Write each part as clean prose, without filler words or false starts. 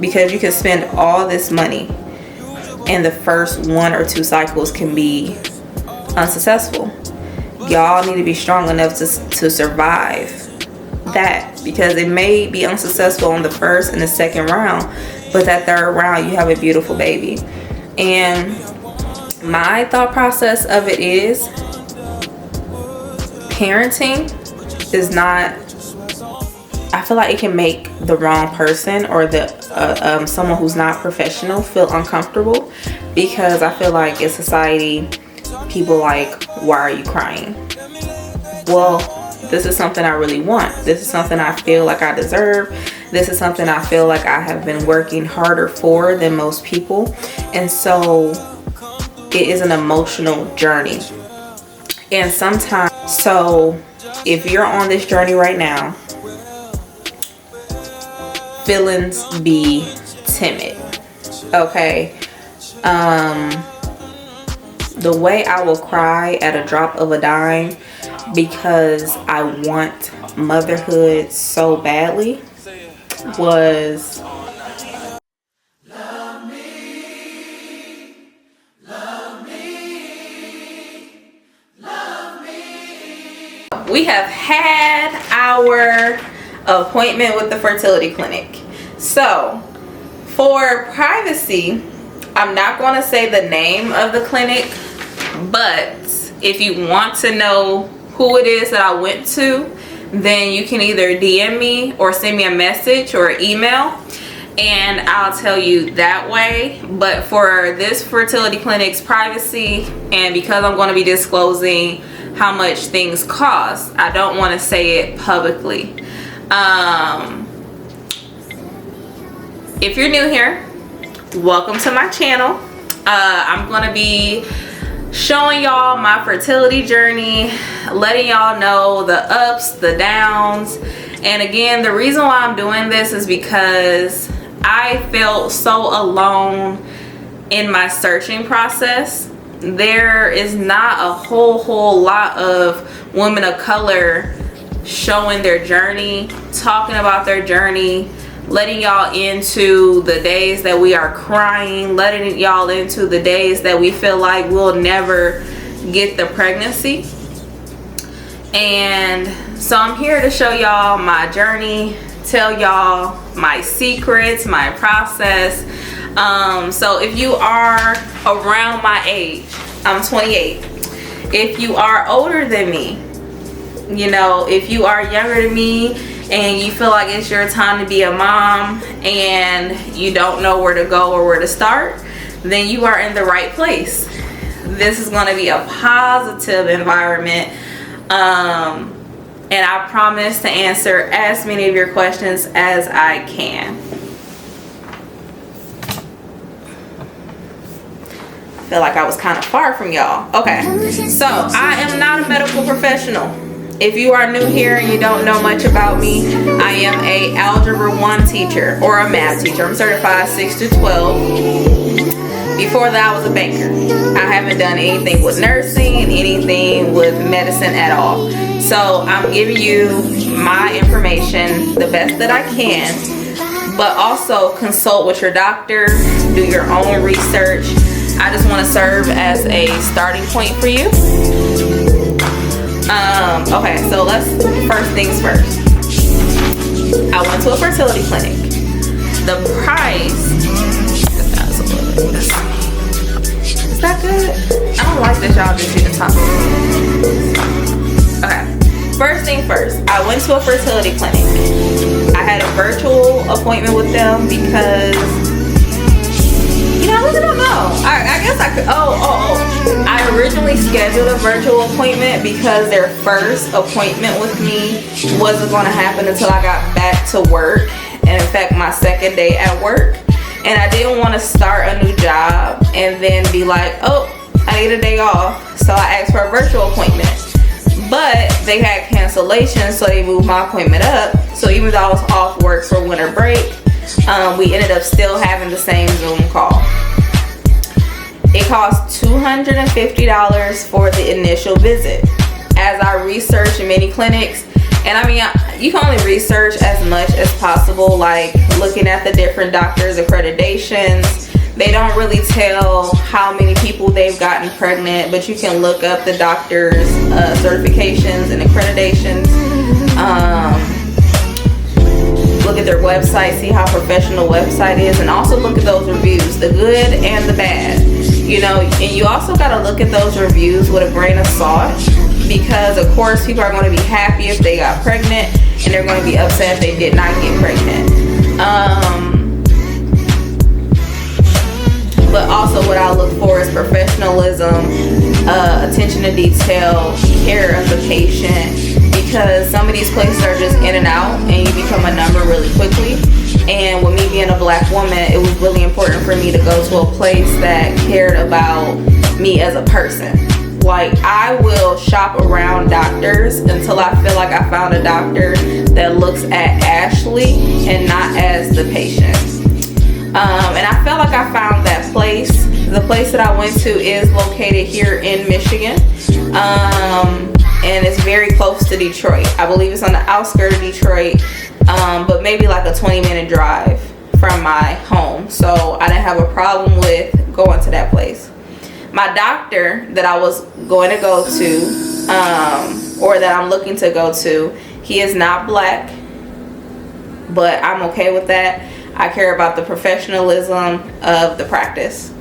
because you can spend all this money and the first 1 or 2 cycles can be unsuccessful. Y'all need to be strong enough to survive that, because it may be unsuccessful on the first and the second round, but that third round you have a beautiful baby. And my thought process of it is, parenting is not, I feel like it can make the wrong person or the someone who's not professional feel uncomfortable, because I feel like in society people like, why are you crying? Well, this is something I really want. This is something I feel like I deserve. This is something I feel like I have been working harder for than most people. And so it is an emotional journey. And sometimes, so if you're on this journey right now, feelings be timid, okay? The way I will cry at a drop of a dime because I want motherhood so badly was, we have had our appointment with the fertility clinic. So for privacy, I'm not going to say the name of the clinic, but if you want to know who it is that I went to, then you can either DM me or send me a message or an email, and I'll tell you that way. But for this fertility clinic's privacy, and because I'm going to be disclosing how much things cost, I don't want to say it publicly. If you're new here, welcome to my channel. I'm going to be showing y'all my fertility journey, letting y'all know the ups, the downs. And again, the reason why I'm doing this is because I felt so alone in my searching process. There is not a whole lot of women of color showing their journey, talking about their journey, letting y'all into the days that we are crying, letting y'all into the days that we feel like we'll never get the pregnancy. And so I'm here to show y'all my journey, tell y'all my secrets, my process. So if you are around my age, I'm 28. If you are older than me, you know, if you are younger than me and you feel like it's your time to be a mom and you don't know where to go or where to start, then you are in the right place. This is going to be a positive environment, and I promise to answer as many of your questions as I can. I feel like I was kind of far from y'all. Okay, so I am not a medical professional. If you are new here and you don't know much about me, I am a Algebra 1 teacher or a math teacher. I'm certified 6 to 12. Before that, I was a banker. I haven't done anything with nursing, anything with medicine at all. So I'm giving you my information the best that I can, but also consult with your doctor, do your own research. I just want to serve as a starting point for you. Okay, so first things first. I went to a fertility clinic. The price, is that good? I don't like that y'all just see the top. Okay, first thing first, I went to a fertility clinic. I had a virtual appointment with them because, you know, I really don't know. I guess I could, I originally scheduled a virtual appointment because their first appointment with me wasn't going to happen until I got back to work, and in fact my second day at work. And I didn't want to start a new job and then be like, oh, I need a day off, so I asked for a virtual appointment. But they had cancellations, so they moved my appointment up. So even though I was off work for winter break, we ended up still having the same Zoom call. It cost $250 for the initial visit. As I researched many clinics, and I mean, you can only research as much as possible. Like looking at the different doctors' accreditations. They don't really tell how many people they've gotten pregnant, but you can look up the doctor's certifications and accreditations. Look at their website, see how professional website is, and also look at those reviews, the good and the bad. You know, and you also got to look at those reviews with a grain of salt, because of course people are going to be happy if they got pregnant, and they're going to be upset if they did not get pregnant. But also what I look for is professionalism, attention to detail, care of the patient, because some of these places are just in and out and you become a number really quickly. And with me being a black woman, it was really important for me to go to a place that cared about me as a person. Like, I will shop around doctors until I feel like I found a doctor that looks at Ashley and not as the patient. And I felt like I found that place. The place that I went to is located here in Michigan. And it's very close to Detroit. I believe it's on the outskirts of Detroit, but maybe like a 20-minute drive from my home. So I didn't have a problem with going to that place. My doctor that I was going to go to, or that I'm looking to go to, he is not black, but I'm okay with that. I care about the professionalism of the practice.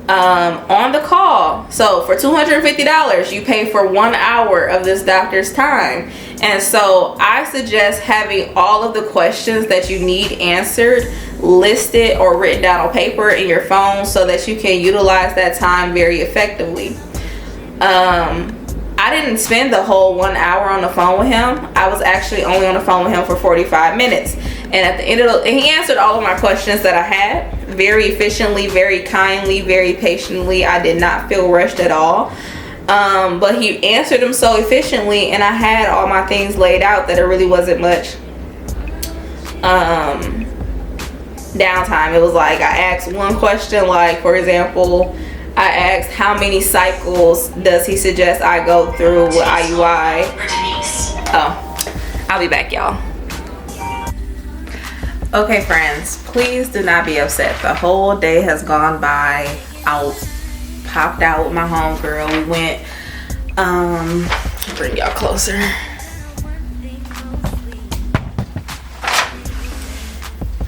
On the call, so for $250 you pay for 1 hour of this doctor's time, and so I suggest having all of the questions that you need answered listed or written down on paper in your phone so that you can utilize that time very effectively. I didn't spend the whole 1 hour on the phone with him. I was actually only on the phone with him for 45 minutes. And at the end of he answered all of my questions that I had very efficiently, very kindly, very patiently. I did not feel rushed at all. But he answered them so efficiently, and I had all my things laid out that it really wasn't much downtime. It was like I asked one question, like for example, I asked how many cycles does he suggest I go through with IUI. Oh, I'll be back, y'all. Okay, friends, please do not be upset. The whole day has gone by. I popped out with my homegirl. We went, bring y'all closer.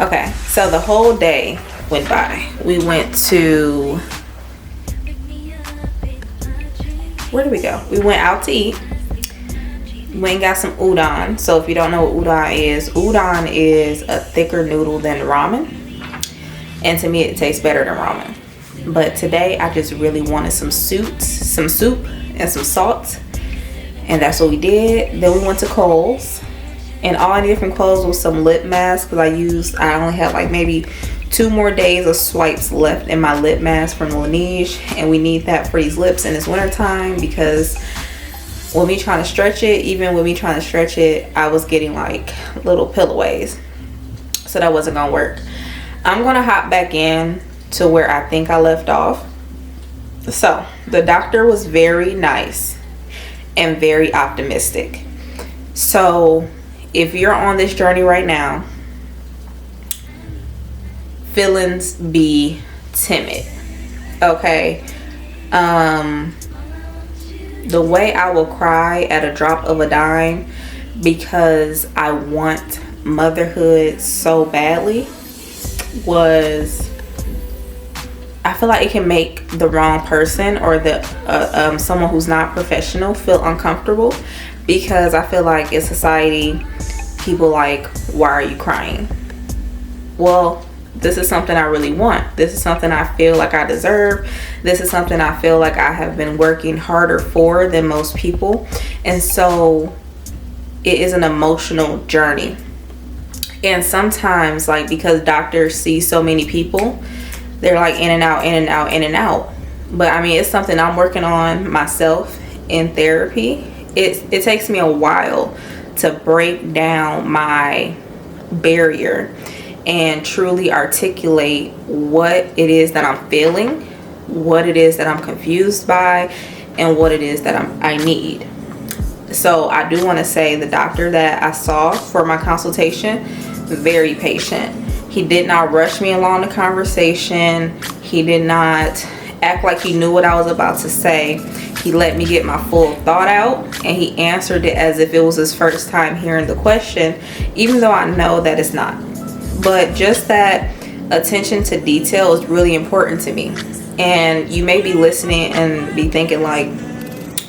Okay, so the whole day went by. We went to, where did we go? We went out to eat. We got some udon. So if you don't know what udon is a thicker noodle than ramen, and to me it tastes better than ramen. But today I just really wanted some soup and some salt, and that's what we did. Then we went to Kohl's, and all I needed from Kohl's was some lip mask, because I only had like maybe 2 more days of swipes left in my lip mask from Laneige, and we need that for these lips in this winter time, because with me trying to stretch it, I was getting like little pillaways, so that wasn't gonna work. I'm gonna hop back in to where I think I left off. So the doctor was very nice and very optimistic. So if you're on this journey right now, feelings be timid, okay? The way I will cry at a drop of a dime because I want motherhood so badly was, I feel like it can make the wrong person or the someone who's not professional feel uncomfortable, because I feel like in society people like, why are you crying? Well, this is something I really want. This is something I feel like I deserve. This is something I feel like I have been working harder for than most people. And so it is an emotional journey. And sometimes, like, because doctors see so many people, they're like in and out, in and out, in and out. But I mean, it's something I'm working on myself in therapy. It takes me a while to break down my barrier and truly articulate what it is that I'm feeling, what it is that I'm confused by, and what it is that I need. So I do want to say the doctor that I saw for my consultation, very patient. He did not rush me along the conversation. He did not act like he knew what I was about to say. He let me get my full thought out, and he answered it as if it was his first time hearing the question, even though I know that it's not. But just that attention to detail is really important to me. And you may be listening and be thinking like,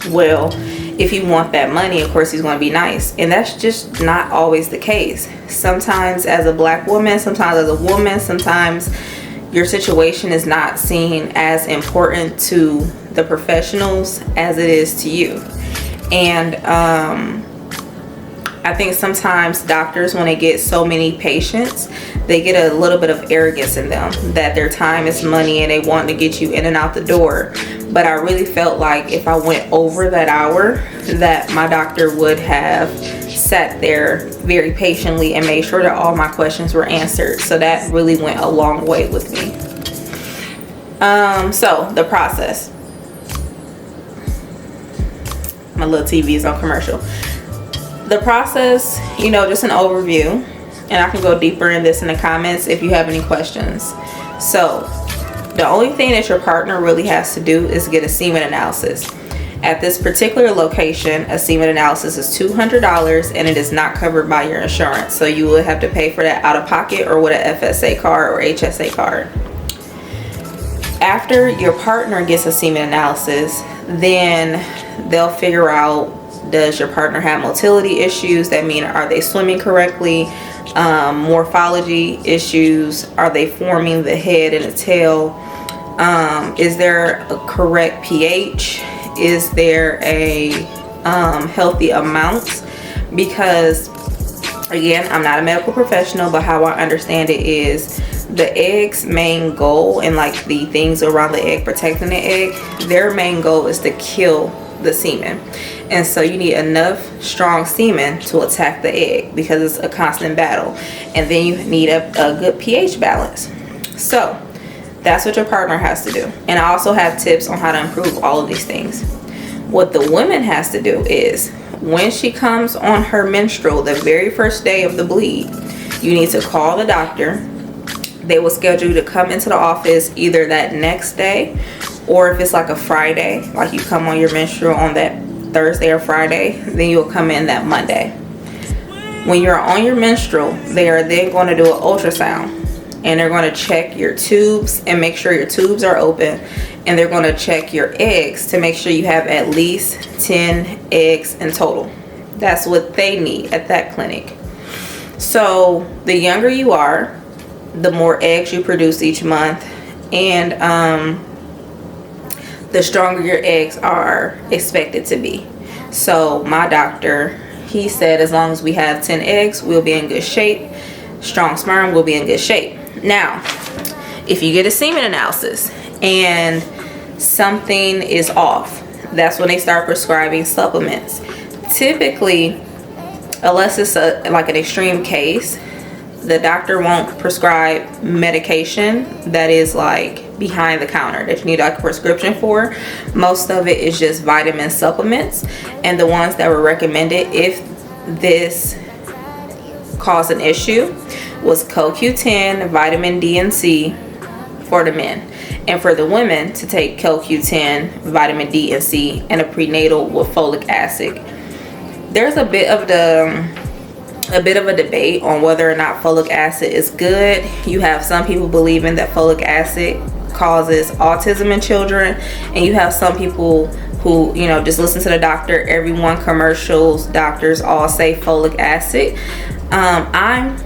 well, if you want that money, of course he's going to be nice. And that's just not always the case. Sometimes as a black woman, sometimes as a woman, sometimes your situation is not seen as important to the professionals as it is to you. And I think sometimes doctors, when they get so many patients, they get a little bit of arrogance in them, that their time is money and they want to get you in and out the door. But I really felt like if I went over that hour, that my doctor would have sat there very patiently and made sure that all my questions were answered. So that really went a long way with me. So the process. My little TV is on commercial. The process, you know, just an overview, and I can go deeper in this in the comments if you have any questions. So the only thing that your partner really has to do is get a semen analysis. At this particular location, a semen analysis is $200 and it is not covered by your insurance. So you will have to pay for that out of pocket or with a FSA card or HSA card. After your partner gets a semen analysis, then they'll figure out, does your partner have motility issues? That mean, are they swimming correctly? Morphology issues, are they forming the head and the tail? Is there a correct pH? Is there a healthy amount? Because again, I'm not a medical professional, but how I understand it is the egg's main goal, and like the things around the egg protecting the egg, their main goal is to kill the semen. And so you need enough strong semen to attack the egg, because it's a constant battle. And then you need a good pH balance. So that's what your partner has to do. And I also have tips on how to improve all of these things. What the woman has to do is, when she comes on her menstrual, the very first day of the bleed, you need to call the doctor. They will schedule you to come into the office either that next day, or if it's like a Friday, like you come on your menstrual on that Thursday or Friday, then you'll come in that Monday. When you're on your menstrual, they are then going to do an ultrasound, and they're going to check your tubes and make sure your tubes are open, and they're going to check your eggs to make sure you have at least 10 eggs in total. That's what they need at that clinic. So the younger you are, the more eggs you produce each month, and the stronger your eggs are expected to be. So my doctor, he said as long as we have 10 eggs, we'll be in good shape. Strong sperm will be in good shape. Now, if you get a semen analysis and something is off, that's when they start prescribing supplements. Typically, unless it's like an extreme case, the doctor won't prescribe medication that is like behind the counter that you need like a prescription for. Most of it is just vitamin supplements, and the ones that were recommended if this caused an issue was CoQ10, vitamin D and C for the men, and for the women to take CoQ10, vitamin D and C, and a prenatal with folic acid. There's a bit of a debate on whether or not folic acid is good. You have some people believing that folic acid causes autism in children, and you have some people who, you know, just listen to the doctor. Everyone, commercials, doctors all say folic acid. I'm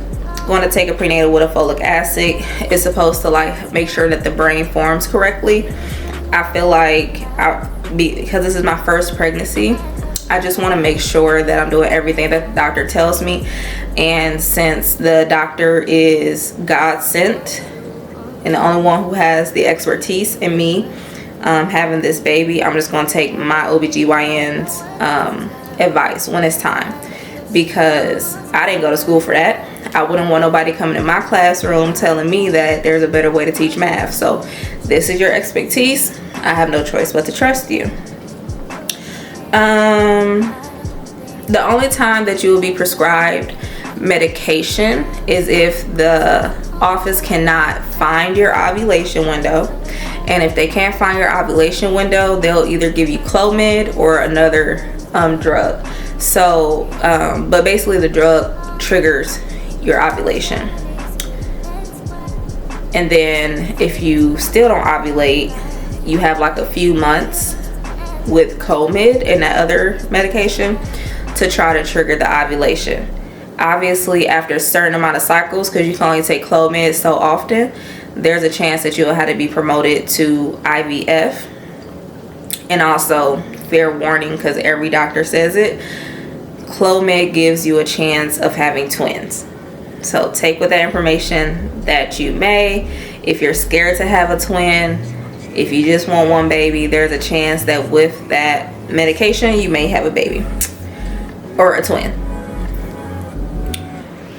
going to take a prenatal with a folic acid. It's supposed to like make sure that the brain forms correctly. I feel like because this is my first pregnancy, I just want to make sure that I'm doing everything that the doctor tells me. And since the doctor is God sent and the only one who has the expertise in me having this baby, I'm just going to take my OBGYN's advice when it's time, because I didn't go to school for that. I wouldn't want nobody coming in my classroom telling me that there's a better way to teach math. So this is your expertise. I have no choice but to trust you. The only time that you will be prescribed medication is if the office cannot find your ovulation window. And if they can't find your ovulation window, they'll either give you Clomid or another drug. So, but basically the drug triggers your ovulation. And then if you still don't ovulate, you have like a few months with Clomid and that other medication to try to trigger the ovulation. Obviously, after a certain amount of cycles, because you can only take Clomid so often, there's a chance that you'll have to be promoted to IVF. And also, fair warning, because every doctor says it, Clomid gives you a chance of having twins. So take with that information that you may. If you're scared to have a twin, if you just want one baby, there's a chance that with that medication you may have a baby or a twin.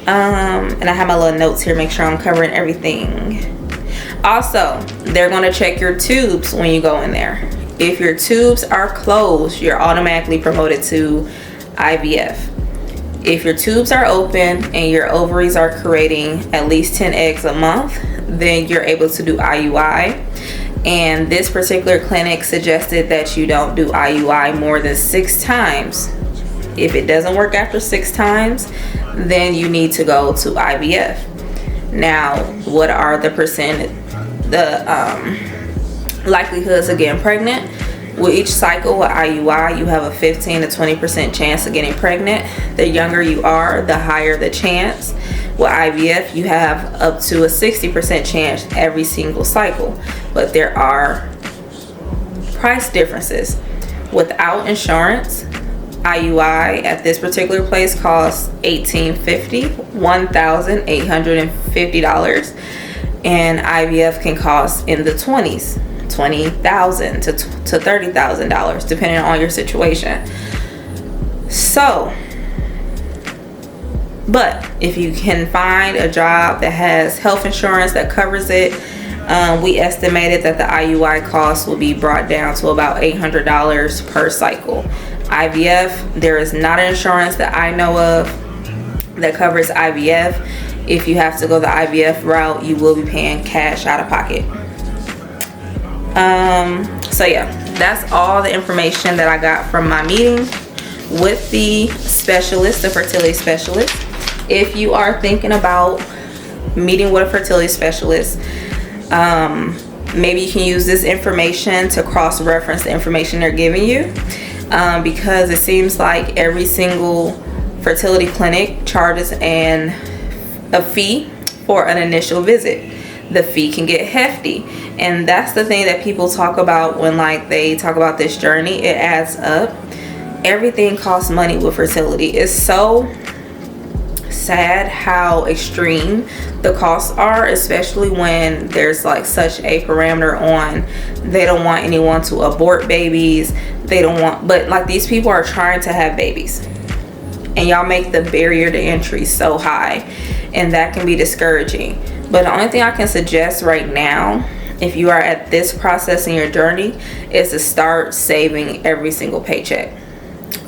And I have my little notes here, make sure I'm covering everything. Also, they're going to check your tubes when you go in there. If your tubes are closed, you're automatically promoted to IVF. If your tubes are open and your ovaries are creating at least 10 eggs a month, then you're able to do IUI. And this particular clinic suggested that you don't do IUI more than 6 times. If it doesn't work after 6 times, then you need to go to IVF. Now, what are the likelihoods of getting pregnant? With each cycle with IUI, you have a 15 to 20% chance of getting pregnant. The younger you are, the higher the chance. With IVF, you have up to a 60% chance every single cycle. But there are price differences. Without insurance, IUI at this particular place costs $1,850, and IVF can cost in the 20s, $20,000 to $30,000, depending on your situation. So, but if you can find a job that has health insurance that covers it, we estimated that the IUI cost will be brought down to about $800 per cycle. IVF, there is not an insurance that I know of that covers IVF. If you have to go the IVF route, you will be paying cash out of pocket. So yeah, that's all the information that I got from my meeting with the specialist, the fertility specialist. If you are thinking about meeting with a fertility specialist, maybe you can use this information to cross-reference the information they're giving you, because it seems like every single fertility clinic charges a fee for an initial visit. The fee can get hefty, and that's the thing that people talk about when they talk about this journey. It adds up. Everything costs money with fertility. It's so sad how extreme the costs are, especially when there's such a parameter on they don't want anyone to abort babies. They don't want, but these people are trying to have babies, and y'all make the barrier to entry so high, and that can be discouraging. But the only thing I can suggest right now, if you are at this process in your journey, is to start saving every single paycheck.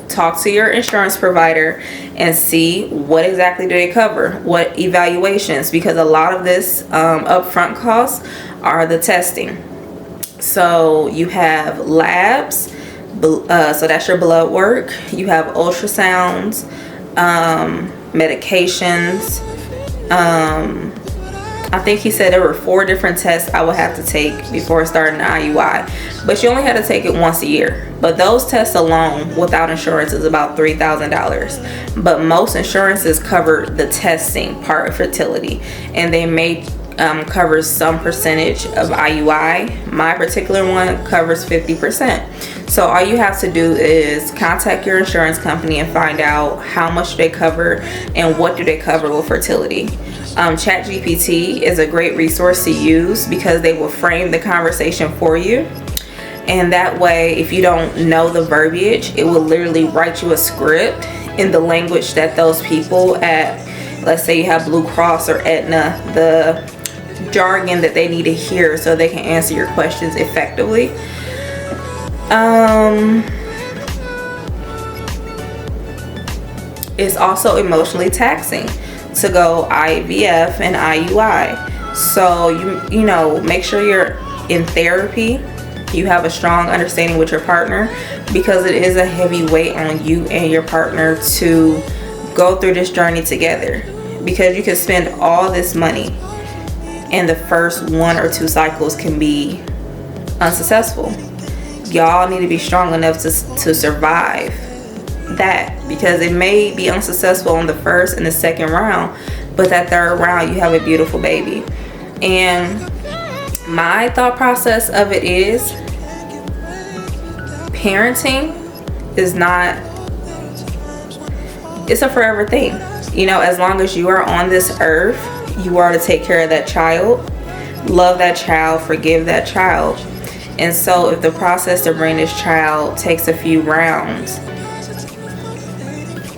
Talk to your insurance provider and see what exactly do they cover, what evaluations, because a lot of this upfront costs are the testing. So you have labs, so that's your blood work. You have ultrasounds, medications. I think he said there were 4 different tests I would have to take before starting the IUI, but you only had to take it once a year. But those tests alone without insurance is about $3,000. But most insurances cover the testing part of fertility, and they may cover some percentage of IUI. My particular one covers 50%. So all you have to do is contact your insurance company and find out how much they cover and what do they cover with fertility. ChatGPT is a great resource to use because they will frame the conversation for you. And that way, if you don't know the verbiage, it will literally write you a script in the language that those people at, let's say you have Blue Cross or Aetna, the jargon that they need to hear so they can answer your questions effectively. it's also emotionally taxing to go IVF and IUI. So you know, make sure you're in therapy, you have a strong understanding with your partner, because it is a heavy weight on you and your partner to go through this journey together, because you can spend all this money and the first 1 or 2 cycles can be unsuccessful. Y'all need to be strong enough to survive that, because it may be unsuccessful on the first and the second round, but that third round you have a beautiful baby. And my thought process of it is, parenting is not, it's a forever thing. You know, as long as you are on this earth, you are to take care of that child, love that child, forgive that child. And so if the process to bring this child takes a few rounds,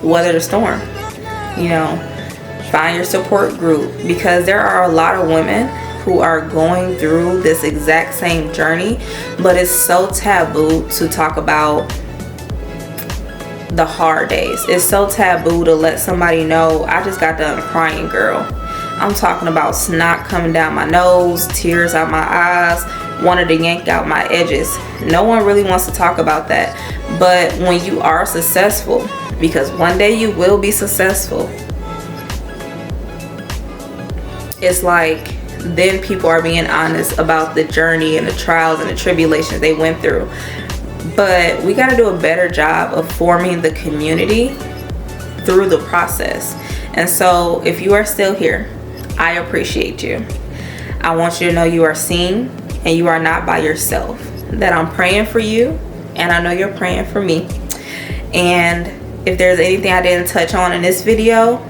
weather the storm. You know, find your support group, because there are a lot of women who are going through this exact same journey, but it's so taboo to talk about the hard days. It's so taboo to let somebody know, I just got done crying, girl. I'm talking about snot coming down my nose, tears out my eyes, wanted to yank out my edges. No one really wants to talk about that. But when you are successful, because one day you will be successful, it's like, then people are being honest about the journey and the trials and the tribulations they went through. But we got to do a better job of forming the community through the process. And so if you are still here, I appreciate you. I want you to know you are seen and you are not by yourself, that I'm praying for you, and I know you're praying for me. And if there's anything I didn't touch on in this video,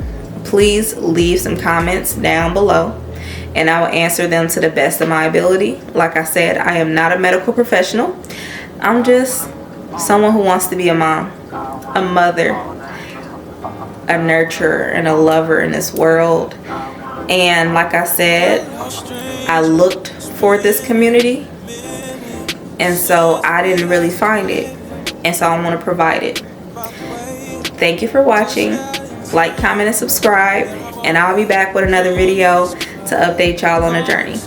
please leave some comments down below and I will answer them to the best of my ability. Like I said, I am not a medical professional. I'm just someone who wants to be a mom, a mother, a nurturer, and a lover in this world. And like I said, I looked for this community, and so I didn't really find it, and so I want to provide it. Thank you for watching. Like, comment, and subscribe, and I'll be back with another video to update y'all on the journey.